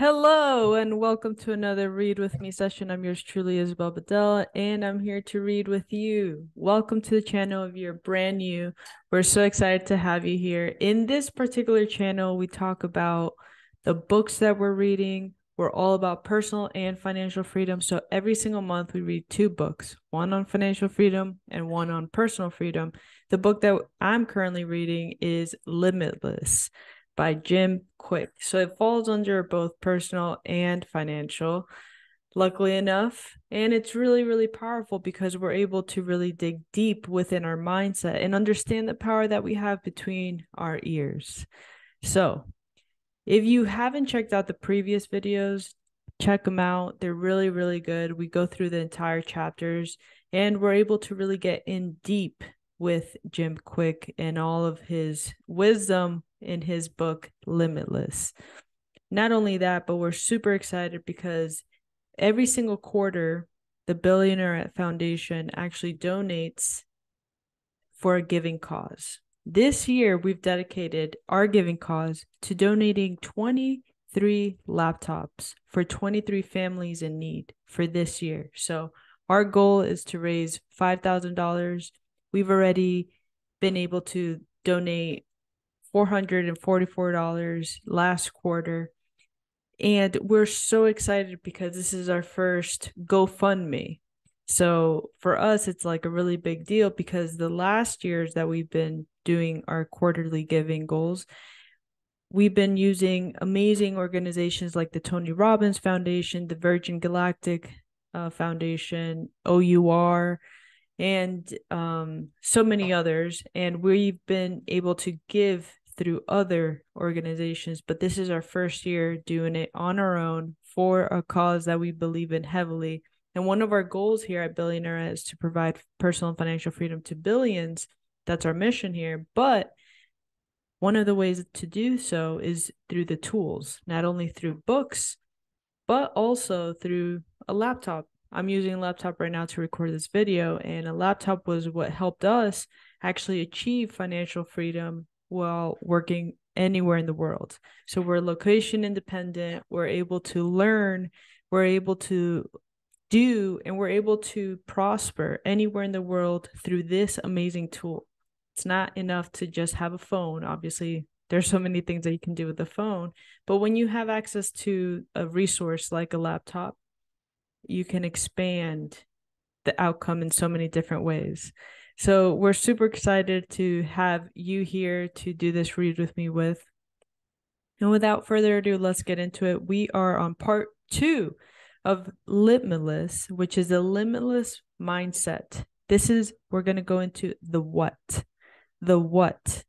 Hello and welcome to another Read With Me session. I'm yours truly, Isabel Badell, and I'm here to read with you. Welcome to the channel if you're brand new. We're so excited to have you here. In this particular channel, we talk about the books that we're reading. We're all about personal and financial freedom. So every single month, we read two books, one on financial freedom and one on personal freedom. The book that I'm currently reading is Limitless by Jim Kwik. So it falls under both personal and financial, luckily enough. And it's really, really powerful because we're able to really dig deep within our mindset and understand the power that we have between our ears. So if you haven't checked out the previous videos, check them out. They're really, really good. We go through the entire chapters and we're able to really get in deep with Jim Kwik and all of his wisdom in his book, Limitless. Not only that, but we're super excited because every single quarter, the Billionaire Foundation actually donates for a giving cause. This year, we've dedicated our giving cause to donating 23 laptops for 23 families in need for this year. So our goal is to raise $5,000. We've already been able to donate $444 last quarter. And we're so excited because this is our first GoFundMe. So for us, it's like a really big deal because the last years that we've been doing our quarterly giving goals, we've been using amazing organizations like the Tony Robbins Foundation, the Virgin Galactic Foundation, OUR, and so many others. And we've been able to give through other organizations, but this is our first year doing it on our own for a cause that we believe in heavily. And one of our goals here at Billionaire is to provide personal and financial freedom to billions. That's our mission here. But one of the ways to do so is through the tools, not only through books, but also through a laptop. I'm using a laptop right now to record this video, and a laptop was what helped us actually achieve financial freedom while working anywhere in the world. So we're location independent, we're able to learn, we're able to do, and we're able to prosper anywhere in the world through this amazing tool. It's not enough to just have a phone. Obviously, there's so many things that you can do with the phone, but when you have access to a resource like a laptop, you can expand the outcome in so many different ways. So we're super excited to have you here to do this read with me with. And without further ado, let's get into it. We are on part 2 of Limitless, which is a limitless mindset. We're going to go into the what. The what.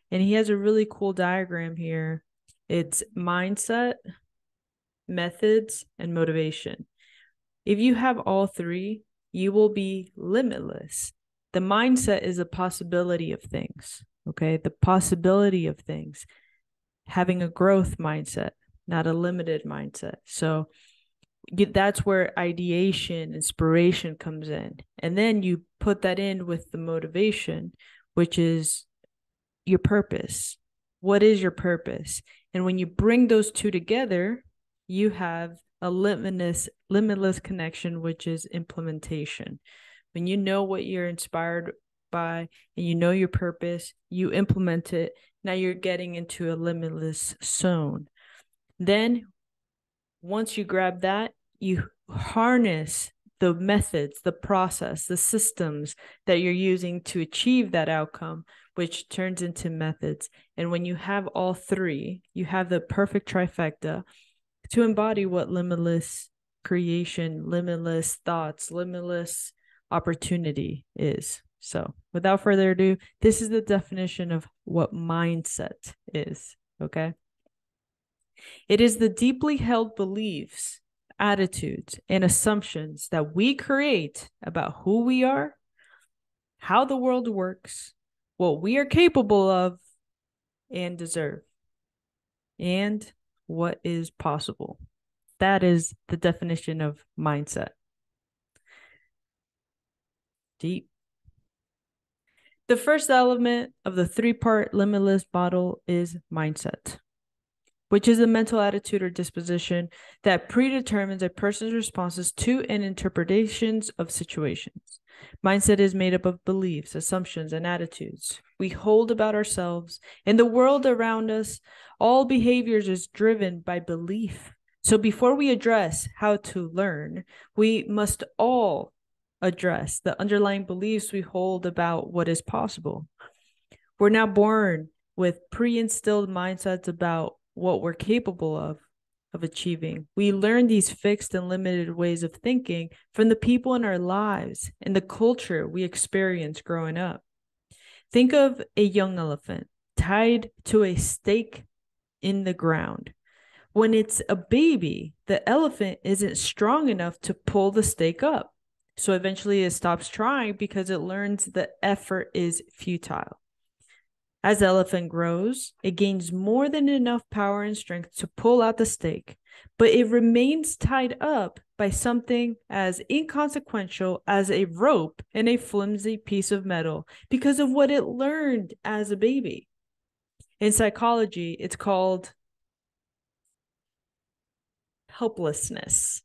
And he has a really cool diagram here. It's mindset, methods, and motivation. If you have all three, you will be limitless. The mindset is a possibility of things, okay? The possibility of things. Having a growth mindset, not a limited mindset. So that's where ideation, inspiration comes in. And then you put that in with the motivation, which is your purpose. What is your purpose? And when you bring those two together, you have a limitless connection, which is implementation. When you know what you're inspired by and you know your purpose, you implement it. Now you're getting into a limitless zone. Then once you grab that, you harness the methods, the process, the systems that you're using to achieve that outcome, which turns into methods. And when you have all three, you have the perfect trifecta to embody what limitless creation, limitless thoughts, limitless opportunity is. So without further ado, this is the definition of what mindset is, okay? It is the deeply held beliefs, attitudes, and assumptions that we create about who we are, how the world works, what we are capable of and deserve, and what is possible. That is the definition of mindset. Deep. The first element of the three-part limitless model is mindset. which is a mental attitude or disposition that predetermines a person's responses to and interpretations of situations. Mindset is made up of beliefs, assumptions, and attitudes we hold about ourselves and the world around us. All behaviors is driven by belief. So before we address how to learn, we must all address the underlying beliefs we hold about what is possible. We're now born with pre-instilled mindsets about what we're capable of achieving. We learn these fixed and limited ways of thinking from the people in our lives and the culture we experience growing up. Think of a young elephant tied to a stake in the ground. When it's a baby, the elephant isn't strong enough to pull the stake up. So eventually it stops trying because it learns the effort is futile. As the elephant grows, it gains more than enough power and strength to pull out the stake, but it remains tied up by something as inconsequential as a rope and a flimsy piece of metal because of what it learned as a baby. In psychology, it's called helplessness.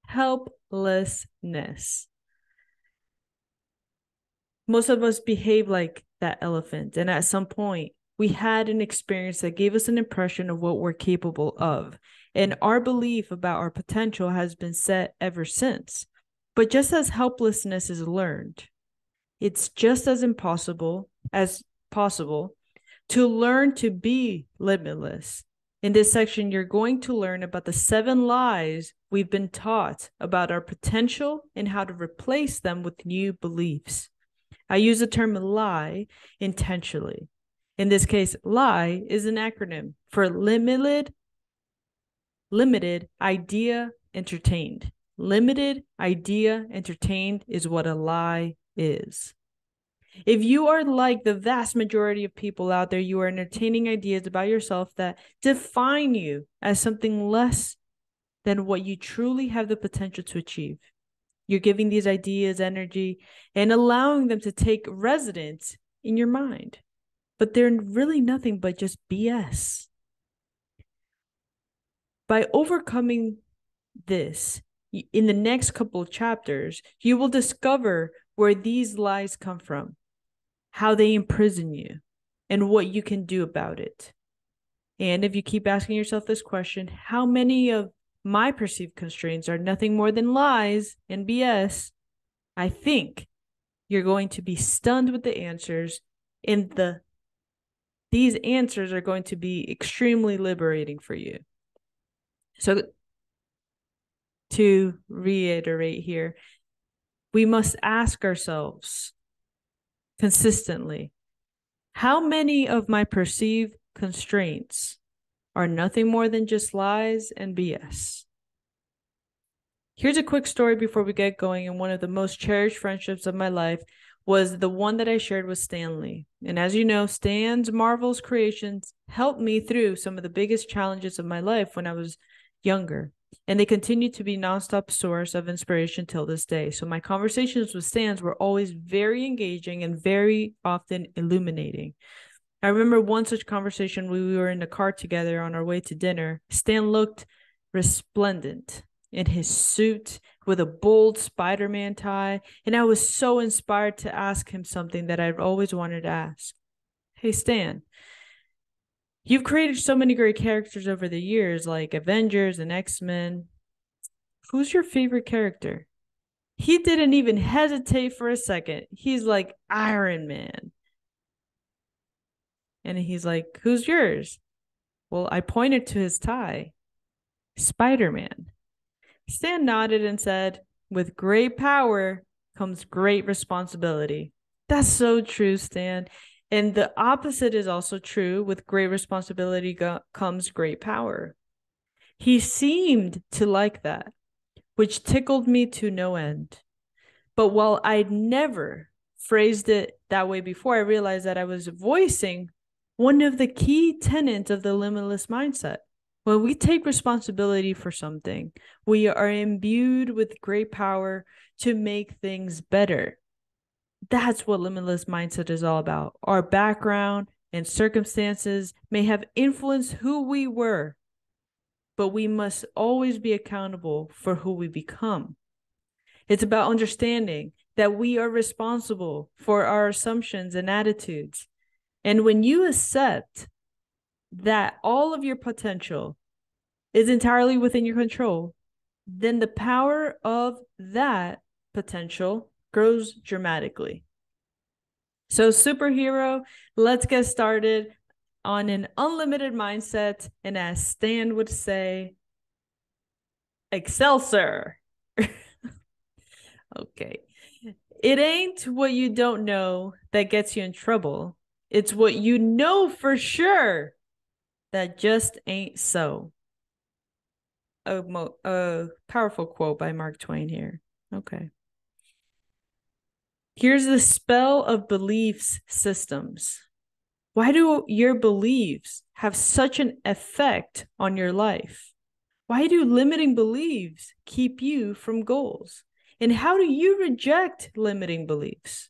Helplessness. Most of us behave like that elephant, and at some point, we had an experience that gave us an impression of what we're capable of, and our belief about our potential has been set ever since. But just as helplessness is learned, it's just as impossible as possible to learn to be limitless. In this section, you're going to learn about the 7 lies we've been taught about our potential and how to replace them with new beliefs. I use the term lie intentionally. In this case, lie is an acronym for limited idea entertained. Limited idea entertained is what a lie is. If you are like the vast majority of people out there, you are entertaining ideas about yourself that define you as something less than what you truly have the potential to achieve. You're giving these ideas energy and allowing them to take residence in your mind. But they're really nothing but just BS. By overcoming this, in the next couple of chapters, you will discover where these lies come from, how they imprison you, and what you can do about it. And if you keep asking yourself this question, how many of my perceived constraints are nothing more than lies and BS, I think you're going to be stunned with the answers, and these answers are going to be extremely liberating for you. So to reiterate here, we must ask ourselves consistently, how many of my perceived constraints are nothing more than just lies and BS? Here's a quick story before we get going, and one of the most cherished friendships of my life was the one that I shared with Stanley. And as you know, Stan's marvelous creations helped me through some of the biggest challenges of my life when I was younger. And they continue to be a nonstop source of inspiration till this day. So my conversations with Stan were always very engaging and very often illuminating. I remember one such conversation when we were in the car together on our way to dinner. Stan looked resplendent in his suit with a bold Spider-Man tie, and I was so inspired to ask him something that I've always wanted to ask. Hey, Stan, you've created so many great characters over the years, like Avengers and X-Men. Who's your favorite character? He didn't even hesitate for a second. He's like, Iron Man. And he's like, who's yours? Well, I pointed to his tie. Spider-Man. Stan nodded and said, with great power comes great responsibility. That's so true, Stan. And the opposite is also true. With great responsibility comes great power. He seemed to like that, which tickled me to no end. But while I'd never phrased it that way before, I realized that I was voicing one of the key tenets of the limitless mindset. When we take responsibility for something, we are imbued with great power to make things better. That's what limitless mindset is all about. Our background, and circumstances may have influenced who we were, but we must always be accountable for who we become. It's about understanding that we are responsible for our assumptions and attitudes. And when you accept that all of your potential is entirely within your control, then the power of that potential grows dramatically. So, superhero, let's get started on an unlimited mindset. And as Stan would say, Excelsior. Okay. It ain't what you don't know that gets you in trouble. It's what you know for sure that just ain't so. A powerful quote by Mark Twain here. Okay. Here's the spell of beliefs systems. Why do your beliefs have such an effect on your life? Why do limiting beliefs keep you from goals? And how do you reject limiting beliefs?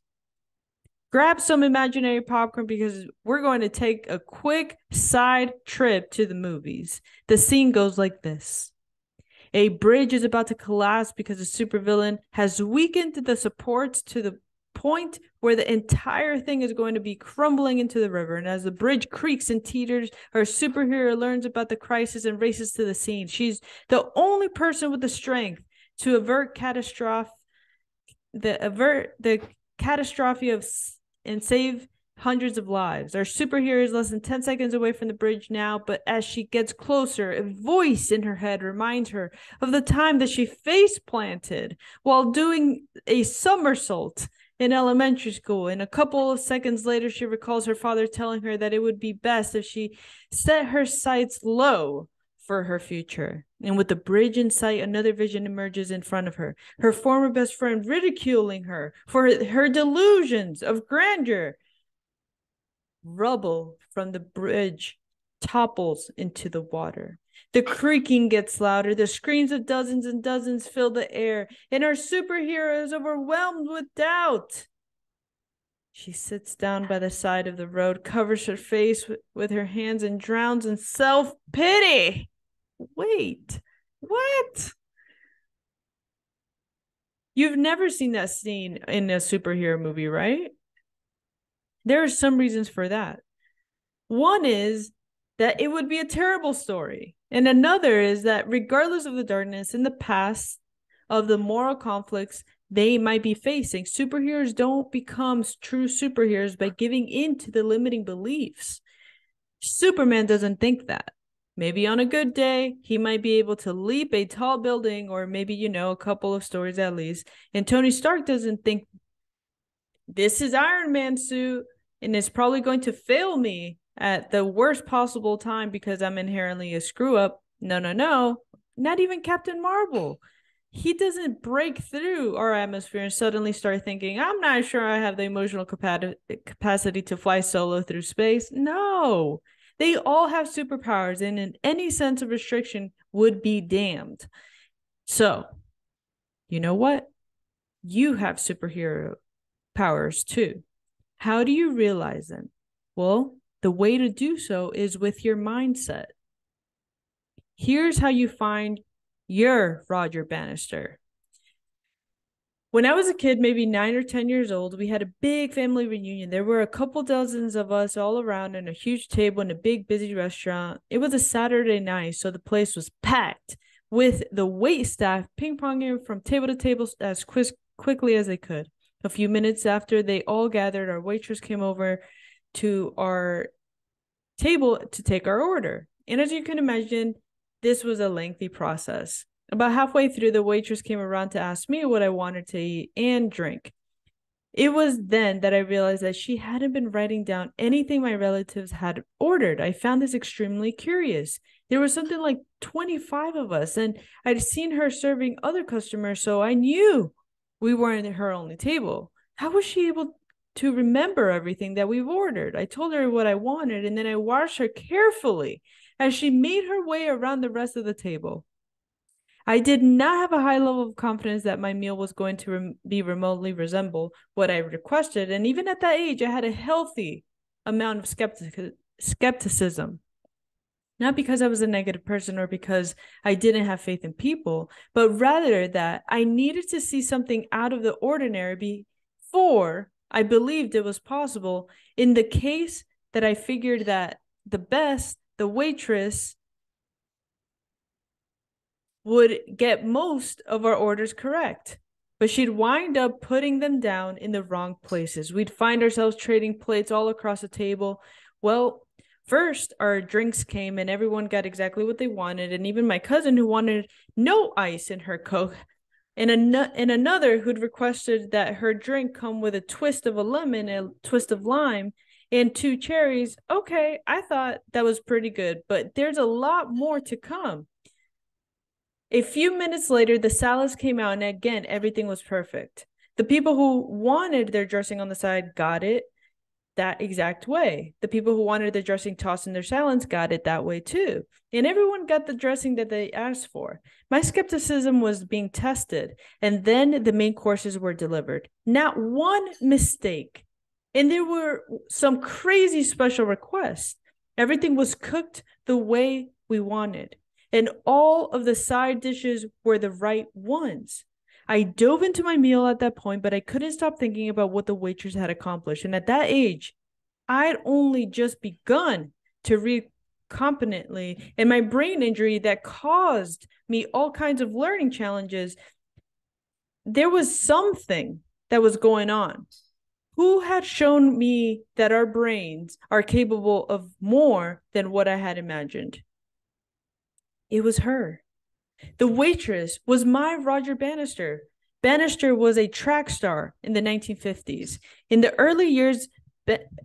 Grab some imaginary popcorn because we're going to take a quick side trip to the movies. The scene goes like this. A bridge is about to collapse because the supervillain has weakened the supports to the point where the entire thing is going to be crumbling into the river. And as the bridge creaks and teeters, our superhero learns about the crisis and races to the scene. She's the only person with the strength to avert the catastrophe of and save hundreds of lives. Our superhero is less than 10 seconds away from the bridge now, but as she gets closer, a voice in her head reminds her of the time that she face planted while doing a somersault in elementary school. And a couple of seconds later, she recalls her father telling her that it would be best if she set her sights low for her future. And with the bridge in sight, another vision emerges in front of her. Her former best friend ridiculing her for her delusions of grandeur. Rubble from the bridge topples into the water. The creaking gets louder. The screams of dozens and dozens fill the air, and our superhero is overwhelmed with doubt. She sits down by the side of the road, covers her face with her hands, and drowns in self-pity. Wait, what? You've never seen that scene in a superhero movie, right? There are some reasons for that. One is that it would be a terrible story. And another is that regardless of the darkness in the past of the moral conflicts they might be facing, superheroes don't become true superheroes by giving in to the limiting beliefs. Superman doesn't think that. Maybe on a good day, he might be able to leap a tall building or maybe, a couple of stories at least. And Tony Stark doesn't think this is Iron Man's suit and it's probably going to fail me at the worst possible time because I'm inherently a screw up. No. Not even Captain Marvel. He doesn't break through our atmosphere and suddenly start thinking, I'm not sure I have the emotional capacity to fly solo through space. No, they all have superpowers, and in any sense of restriction would be damned. So, you know what? You have superhero powers too. How do you realize them? Well, the way to do so is with your mindset. Here's how you find your Roger Bannister. When I was a kid, maybe 9 or 10 years old, we had a big family reunion. There were a couple dozens of us all around in a huge table in a big, busy restaurant. It was a Saturday night, so the place was packed with the wait staff ping-ponging from table to table as quickly as they could. A few minutes after they all gathered, our waitress came over to our table to take our order. And as you can imagine, this was a lengthy process. About halfway through, the waitress came around to ask me what I wanted to eat and drink. It was then that I realized that she hadn't been writing down anything my relatives had ordered. I found this extremely curious. There was something like 25 of us, and I'd seen her serving other customers, so I knew we weren't at her only table. How was she able to remember everything that we've ordered? I told her what I wanted, and then I watched her carefully as she made her way around the rest of the table. I did not have a high level of confidence that my meal was going to be remotely resemble what I requested. And even at that age, I had a healthy amount of skepticism. Not because I was a negative person or because I didn't have faith in people, but rather that I needed to see something out of the ordinary before I believed it was possible. In the case that I figured that the waitress, would get most of our orders correct, but she'd wind up putting them down in the wrong places. We'd find ourselves trading plates all across the table. Well, first, our drinks came and everyone got exactly what they wanted. And even my cousin, who wanted no ice in her Coke, and another who'd requested that her drink come with a twist of a lemon, a twist of lime, and 2 cherries. Okay, I thought that was pretty good, but there's a lot more to come. A few minutes later, the salads came out, and again, everything was perfect. The people who wanted their dressing on the side got it that exact way. The people who wanted the dressing tossed in their salads got it that way too. And everyone got the dressing that they asked for. My skepticism was being tested, and then the main courses were delivered. Not one mistake. And there were some crazy special requests. Everything was cooked the way we wanted. And all of the side dishes were the right ones. I dove into my meal at that point, but I couldn't stop thinking about what the waitress had accomplished. And at that age, I'd only just begun to read competently, and my brain injury that caused me all kinds of learning challenges, there was something that was going on. Who had shown me that our brains are capable of more than what I had imagined? It was her. The waitress was my Roger Bannister. Bannister was a track star in the 1950s. In the early years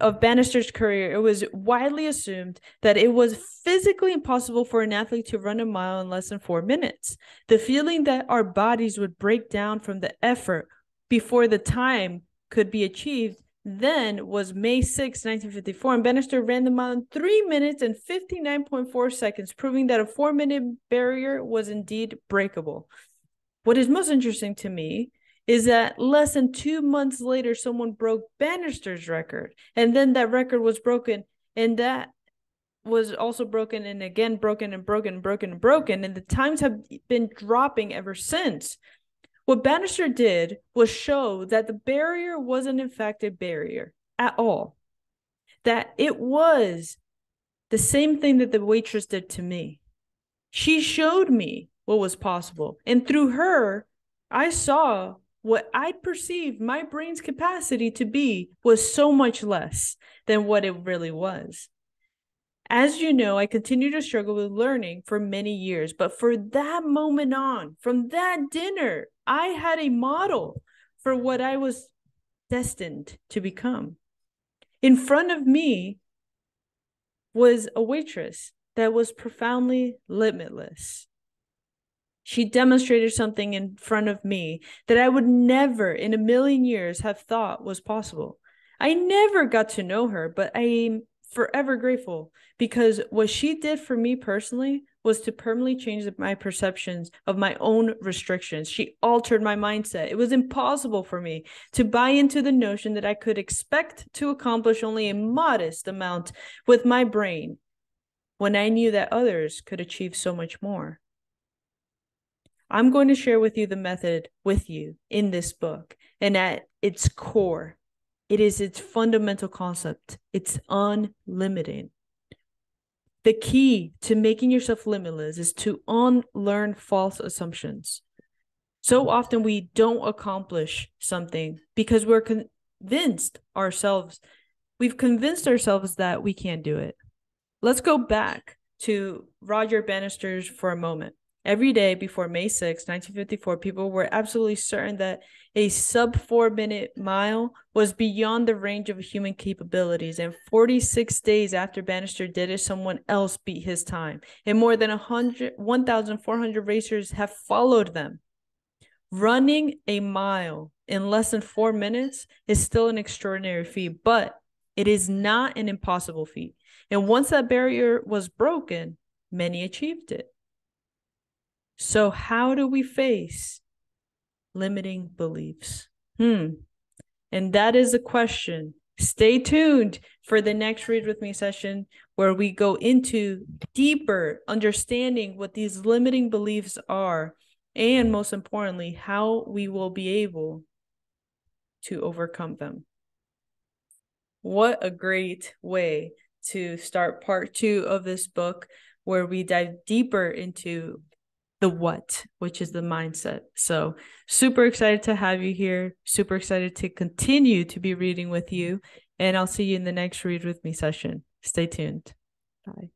of Bannister's career, it was widely assumed that it was physically impossible for an athlete to run a mile in less than 4 minutes. The feeling that our bodies would break down from the effort before the time could be achieved then was May 6, 1954, and Bannister ran the mile in 3 minutes and 59.4 seconds, proving that a 4-minute barrier was indeed breakable. What is most interesting to me is that less than 2 months later, someone broke Bannister's record, and then that record was broken, and that was also broken, and again broken, and the times have been dropping ever since. What Bannister did was show that the barrier wasn't in fact a barrier at all. That it was the same thing that the waitress did to me. She showed me what was possible. And through her, I saw what I perceived my brain's capacity to be was so much less than what it really was. As you know, I continued to struggle with learning for many years, but for that moment on, from that dinner, I had a model for what I was destined to become. In front of me was a waitress that was profoundly limitless. She demonstrated something in front of me that I would never in a million years have thought was possible. I never got to know her, but I am forever grateful because what she did for me personally was to permanently change my perceptions of my own restrictions. She altered my mindset. It was impossible for me to buy into the notion that I could expect to accomplish only a modest amount with my brain when I knew that others could achieve so much more. I'm going to share with you the method with you in this book, and at its core, it is its fundamental concept. It's unlimited. The key to making yourself limitless is to unlearn false assumptions. So often we don't accomplish something because we've convinced ourselves that we can't do it. Let's go back to Roger Bannister's for a moment. Every day before May 6, 1954, people were absolutely certain that a sub 4-minute mile was beyond the range of human capabilities. And 46 days after Bannister did it, someone else beat his time. And more than 1,400 racers have followed them. Running a mile in less than 4 minutes is still an extraordinary feat, but it is not an impossible feat. And once that barrier was broken, many achieved it. So how do we face limiting beliefs? And that is a question stay tuned for the next Read With Me session, where we go into deeper understanding what these limiting beliefs are, and most importantly, how we will be able to overcome them. What a great way to start part 2 of this book, where we dive deeper into the what, which is the mindset. So super excited to have you here. Super excited to continue to be reading with you. And I'll see you in the next Read With Me session. Stay tuned. Bye.